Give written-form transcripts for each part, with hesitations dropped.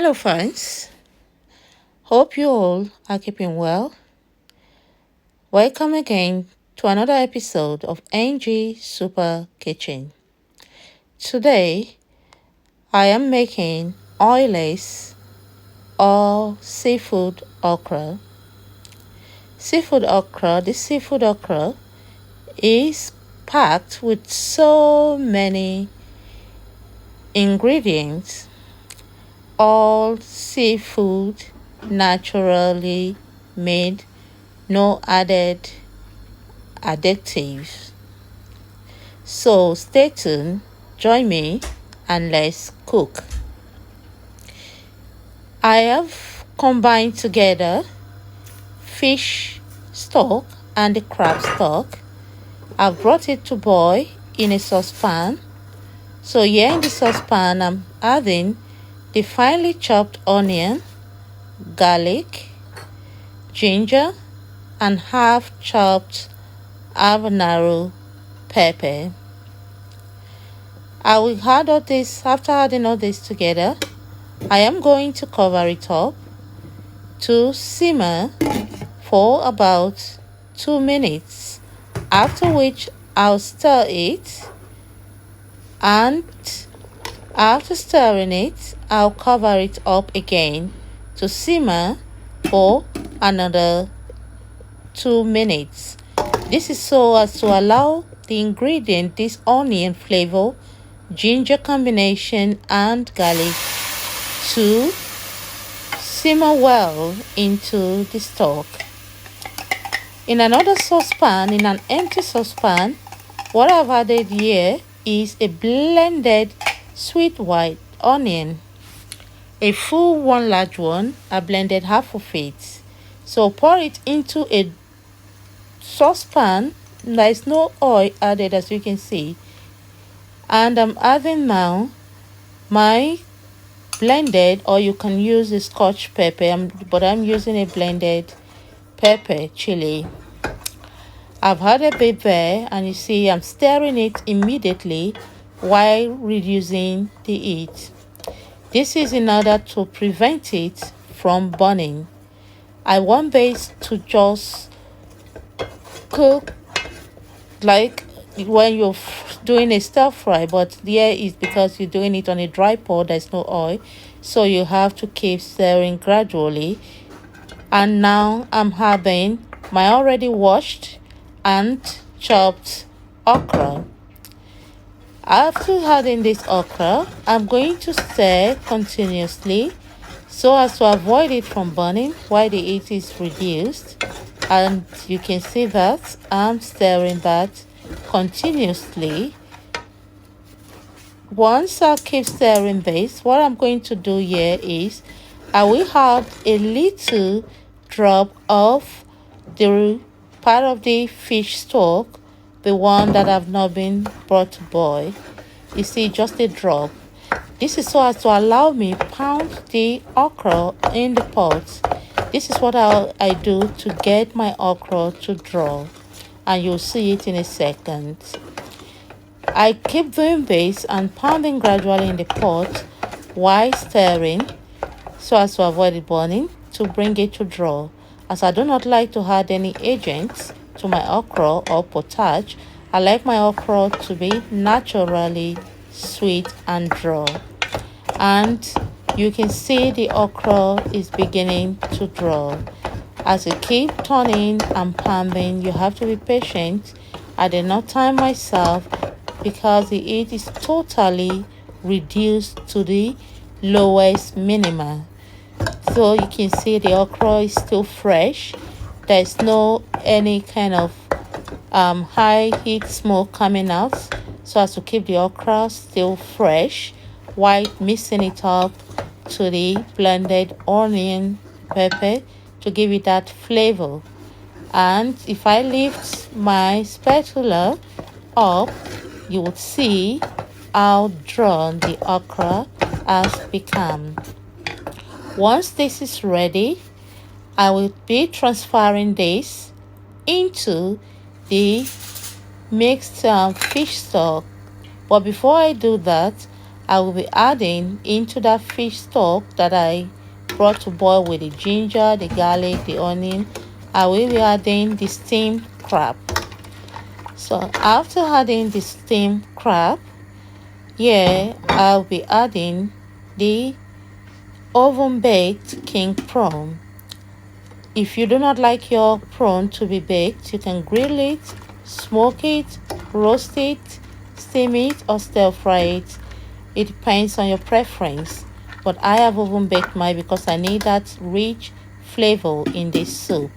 Hello, friends. Hope you all are keeping well. Welcome again to another episode of NG Super Kitchen. Today, I am making oilless or seafood okra. This seafood okra is packed with so many ingredients, all seafood, naturally made, no added additives. So stay tuned, join me, and let's cook. I have combined together fish stock and the crab stock. I've brought it to boil in a saucepan. So here in the saucepan, I'm adding the finely chopped onion, garlic, ginger, and half chopped habanero pepper. I will add all this. After adding all this together, I am going to cover it up to simmer for about 2 minutes, after which I'll stir it, and after stirring it, I'll cover it up again to simmer for another 2 minutes. This is so as to allow the ingredient, this onion flavor, ginger combination, and garlic to simmer well into the stock. In another saucepan, in an empty saucepan, what I've added here is a blended sweet white onion, a full one large one. I blended half of it. So pour it into a saucepan. There is no oil added, as you can see, and I'm adding now my blended, or you can use a scotch pepper, but I'm using a blended pepper chili. I've had a bit there, and you see I'm stirring it immediately while reducing the heat. This is in order to prevent it from burning. I want this to just cook like when you're doing a stir fry, but there is because you're doing it on a dry pot, there's no oil, so you have to keep stirring gradually. And now I'm having my already washed and chopped okra. After adding this okra, I'm going to stir continuously so as to avoid it from burning while the heat is reduced. And you can see that I'm stirring that continuously. Once I keep stirring this, what I'm going to do here is I will add a little drop of the part of the fish stock, the one that have not been brought to boil. You see, just a drop. This is so as to allow me pound the okra in the pot. This is what I do to get my okra to draw, and you'll see it in a second. I keep doing this and pounding gradually in the pot while stirring so as to avoid it burning, to bring it to draw. As I do not like to add any agents to my okra or potage, I like my okra to be naturally sweet and draw. And you can see the okra is beginning to draw. As you keep turning and pounding, you have to be patient. I did not time myself because the heat is totally reduced to the lowest minimum. So you can see the okra is still fresh. There's no any kind of high heat smoke coming out, so as to keep the okra still fresh while mixing it up to the blended onion pepper to give it that flavor. And if I lift my spatula up, you would see how drawn the okra has become. Once this is ready, I will be transferring this into the mixed fish stock. But before I do that, I will be adding into that fish stock that I brought to boil with the ginger, the garlic, the onion. I will be adding the steamed crab. So after adding the steamed crab, here I'll be adding the oven baked king prawn. If you do not like your prawn to be baked, you can grill it, smoke it, roast it, steam it, or stir fry it. It depends on your preference, but I have oven baked mine because I need that rich flavor in this soup.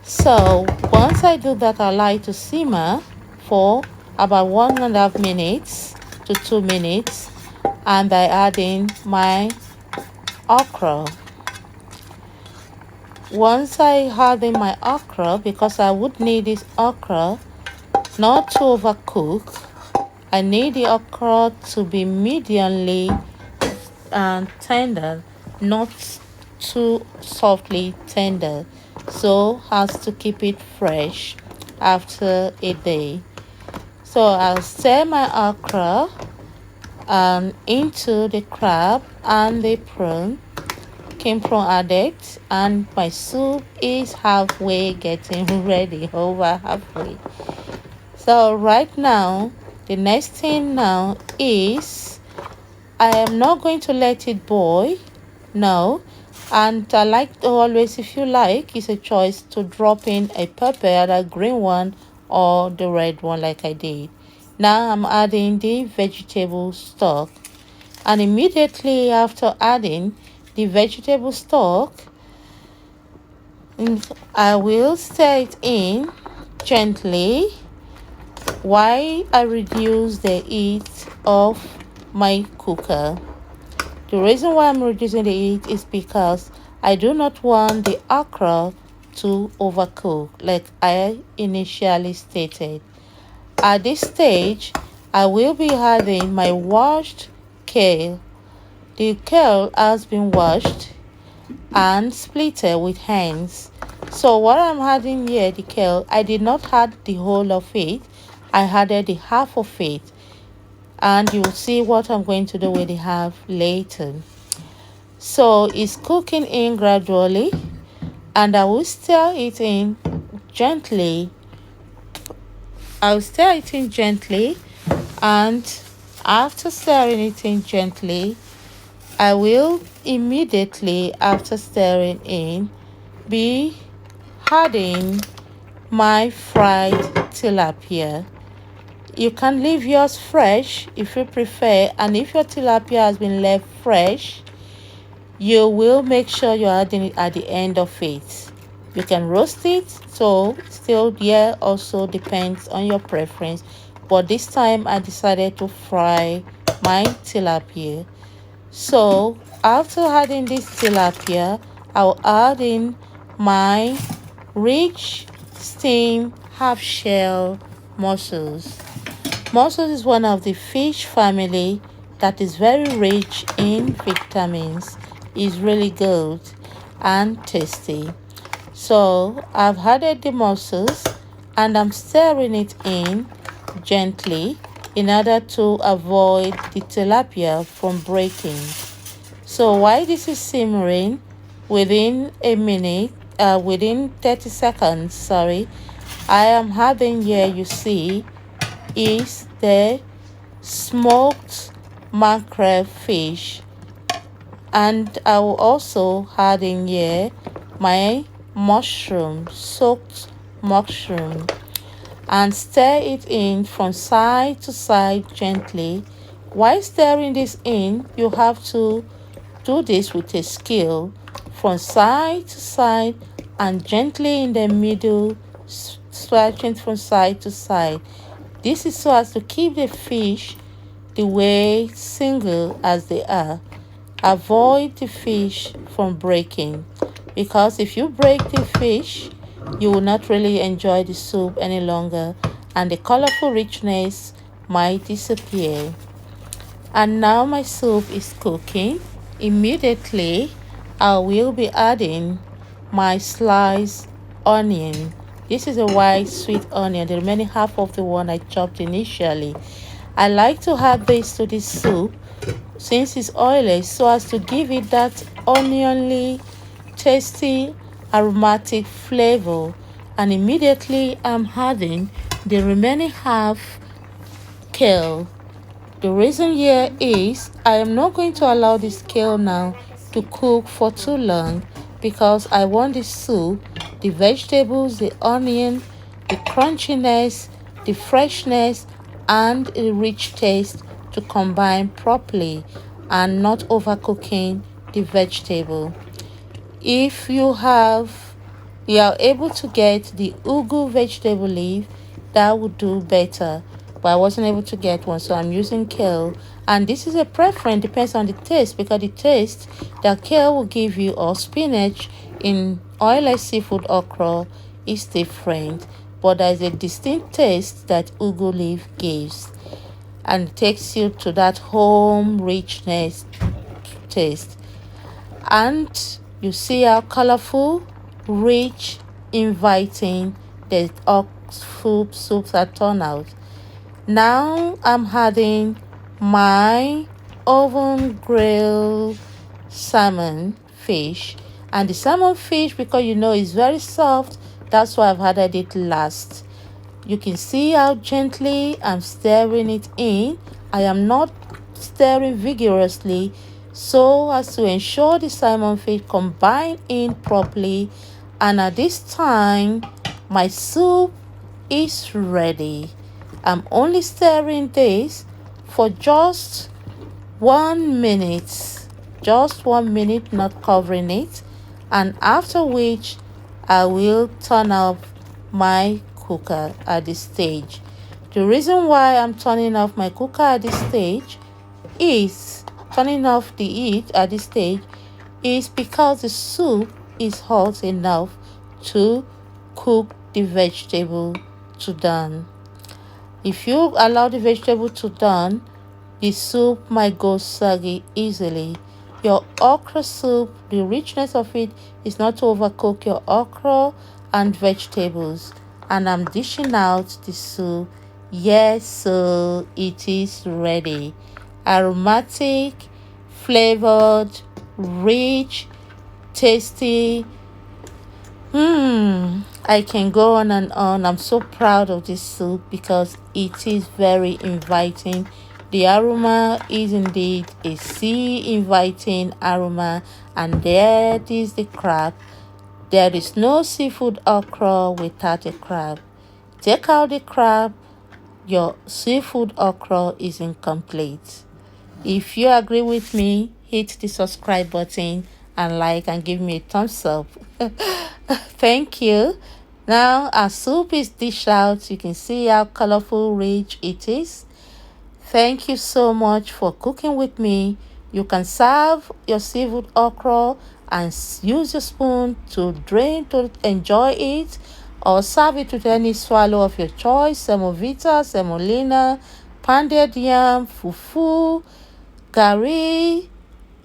So once I do that, I like to simmer for about 1.5 minutes to 2 minutes, and I add in my okra. Once I add in my okra, because I would need this okra not to overcook, I need the okra to be mediumly tender, not too softly tender, so as to keep it fresh after a day. So I'll stir my okra into the crab and the prawn. King prawn added, and my soup is halfway getting ready, over halfway. So right now, the next thing now is I am not going to let it boil, no. And I like to always, if you like, it's a choice to drop in a pepper, either green one or the red one like I did. Now I'm adding the vegetable stock, and immediately after adding the vegetable stock, I will stir it in gently while I reduce the heat of my cooker. The reason why I'm reducing the heat is because I do not want the okra to overcook like I initially stated. At this stage, I will be adding my washed kale. The kale has been washed and split with hands. So what I'm adding here, the kale, I did not add the whole of it. I added the half of it, and you'll see what I'm going to do with the half later. So it's cooking in gradually, and I will stir it in gently. I'll stir it in gently, and after stirring it in gently, I will immediately, after stirring in, be adding my fried tilapia. You can leave yours fresh if you prefer, and if your tilapia has been left fresh, you will make sure you're adding it at the end of it. You can roast it, so still here also depends on your preference, but this time I decided to fry my tilapia. So after adding this tilapia, I'll add in my rich steamed half-shell mussels. Mussels is one of the fish family that is very rich in vitamins. It's really good and tasty. So I've added the mussels and I'm stirring it in gently in order to avoid the tilapia from breaking. So while this is simmering, within 30 seconds, I am having here, you see, is the smoked mackerel fish, and I will also add in here my mushroom, soaked mushroom, and stir it in from side to side gently. While stirring this in, you have to do this with a skill, from side to side and gently in the middle, switching from side to side. This is so as to keep the fish the way single as they are. Avoid the fish from breaking, because if you break the fish, you will not really enjoy the soup any longer, and the colorful richness might disappear. And now my soup is cooking. Immediately, I will be adding my sliced onion. This is a white sweet onion, the remaining half of the one I chopped initially. I like to add this to this soup since it's oily, so as to give it that onionly, tasty, aromatic flavor. And immediately I'm adding the remaining half kale. The reason here is I am not going to allow this kale now to cook for too long because I want the soup, the vegetables, the onion, the crunchiness, the freshness, and the rich taste to combine properly and not overcooking the vegetable. If you are able to get the ugu vegetable leaf, that would do better. But I wasn't able to get one, so I'm using kale. And this is a preference, depends on the taste, because the taste that kale will give you or spinach in oily seafood okra is different. But there is a distinct taste that ugu leaf gives and takes you to that home richness taste. And you see how colorful, rich, inviting the soups are turned out. Now I'm adding my oven grilled salmon fish. And the salmon fish, because you know it's very soft, that's why I've added it last. You can see how gently I'm stirring it in. I am not stirring vigorously so as to ensure the salmon fish combine in properly. And at this time, my soup is ready. I'm only stirring this for just 1 minute. Just 1 minute, not covering it. And after which, I will turn off my cooker at this stage. The reason why I'm turning off my cooker at this stage is turning off the heat at this stage is because the soup is hot enough to cook the vegetable to done. If you allow the vegetable to done, the soup might go soggy easily. Your okra soup, the richness of it is not to overcook your okra and vegetables. And I'm dishing out the soup. Yes, so it is ready. Aromatic, flavored, rich, tasty. I can go on and on. I'm so proud of this soup because it is very inviting. The aroma is indeed a sea inviting aroma, and there is the crab. There is no seafood okra without a crab. Take out the crab, your seafood okra is incomplete. If you agree with me, hit the subscribe button and like and give me a thumbs up. Thank you. Now our soup is dished out. You can see how colorful, rich it is. Thank you so much for cooking with me. You can serve your seafood okra and use your spoon to drain to enjoy it, or serve it with any swallow of your choice: semovita, semolina, pounded yam, fufu, gari,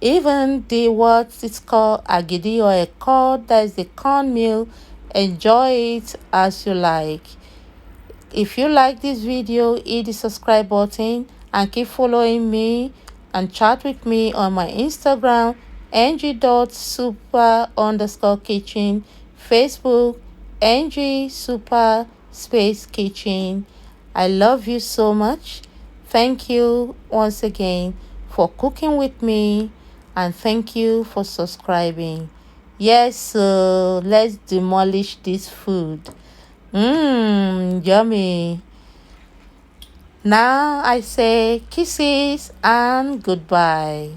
even the what it's called agidi or a cord, that is the cornmeal. Enjoy it as you like. If you like this video, hit the subscribe button and keep following me and chat with me on my Instagram, ng.super_kitchen, Facebook, ng_super_kitchen. I love you so much. Thank you once again for cooking with me, and thank you for subscribing. Yes, so let's demolish this food. Yummy. Now I say kisses and goodbye.